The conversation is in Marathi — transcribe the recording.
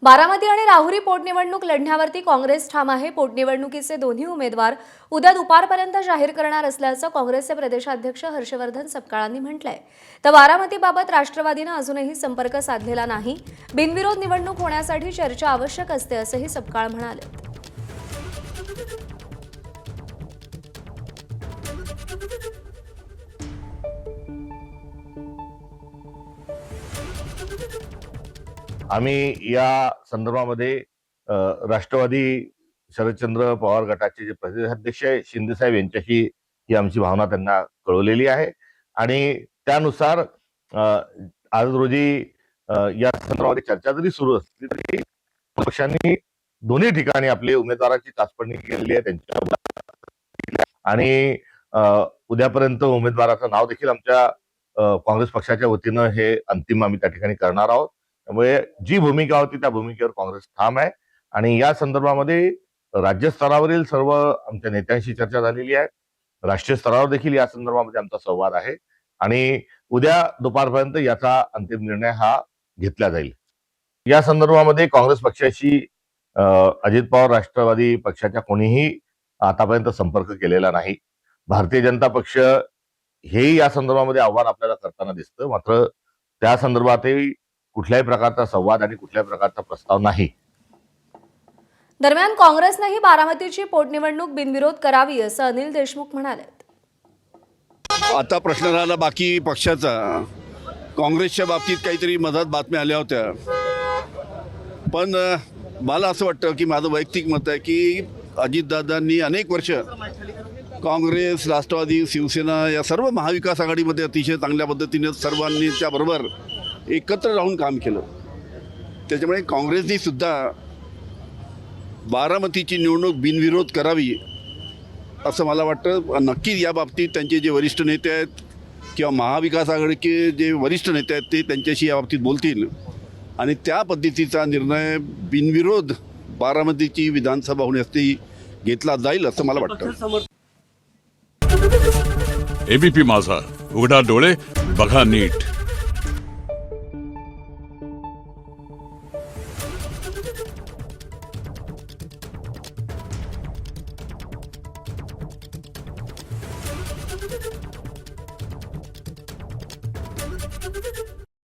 बारामती आणि राहुरी पोटनिवडणूक लढण्यावरती काँग्रेस ठाम आहे। पोटनिवडणुकीचे दोन्ही उमेदवार उद्या दुपारपर्यंत जाहीर करणार असल्याचं काँग्रेसचे प्रदेशाध्यक्ष हर्षवर्धन सपकाळांनी म्हटलंय। तर बारामतीबाबत राष्ट्रवादीने अजूनही संपर्क साधलेला नाही। बिनविरोध निवडणूक होण्यासाठी चर्चा आवश्यक असते असंही सपकाळ म्हणाले। आम्ही या संदर्भामध्ये राष्ट्रवादी शरदचंद्र पवार गटाचे जे प्रदेशाध्यक्ष आहे शिंदेसाहेब यांच्याशी ही आमची भावना त्यांना कळवलेली आहे आणि त्यानुसार आज रोजी या संदर्भामध्ये चर्चा जरी सुरू असली तरी पक्षांनी दोन्ही ठिकाणी आपले उमेदवाराची चाचपणी केलेली आहे त्यांच्या आणि उद्यापर्यंत उमेदवाराचं नाव देखील आमच्या काँग्रेस पक्षाच्या वतीनं हे अंतिम आम्ही त्या ठिकाणी करणार आहोत। त्यामुळे जी भूमिका होती त्या भूमिकेवर काँग्रेस ठाम आहे आणि या संदर्भामध्ये राज्य स्तरावरील सर्व आमच्या नेत्यांशी चर्चा झालेली आहे। राष्ट्रीय स्तरावर देखील या संदर्भामध्ये आमचा संवाद आहे आणि उद्या दुपारपर्यंत याचा अंतिम निर्णय हा घेतला जाईल। या संदर्भामध्ये काँग्रेस पक्षाशी अजित पवार राष्ट्रवादी पक्षाच्या कोणीही आतापर्यंत संपर्क केलेला नाही। भारतीय जनता पक्ष हेही या संदर्भामध्ये आव्हान आपल्याला करताना दिसतं, मात्र त्या संदर्भातही कुठल्याही प्रकारचा संवाद आणि कुठल्याही प्रकारचा प्रस्ताव नाही। दरम्यान काँग्रेसनेही बारामतीची पोटनिवडणूक बिनविरोध करावी असं अनिल देशमुख म्हणाले। आता प्रश्न राहिला बाकी पक्षाचा। काँग्रेसच्या बाबतीत काहीतरी मधात बातम्या आल्या होत्या, पण मला असं वाटतं की माझं वैयक्तिक मत आहे की अजितदादांनी अनेक वर्ष काँग्रेस, राष्ट्रवादी, शिवसेना या सर्व महाविकास आघाडीमध्ये अतिशय चांगल्या पद्धतीने सर्वांनी त्याबरोबर एकत्र राहून काम केलं। त्याच्यामुळे काँग्रेसनी सुद्धा बारामतीची निवडणूक बिनविरोध करावी असं मला वाटतं। नक्कीच या बाबतीत त्यांचे जे वरिष्ठ नेते आहेत किंवा महाविकास आघाडीचे जे वरिष्ठ नेते आहेत ते त्यांच्याशी या बाबतीत बोलतील आणि त्या पद्धतीचा निर्णय बिनविरोध बारामतीची विधानसभा होण्यासाठी घेतला जाईल असं मला वाटतं। एबीपी माझा, उघडा डोळे बघा नीट।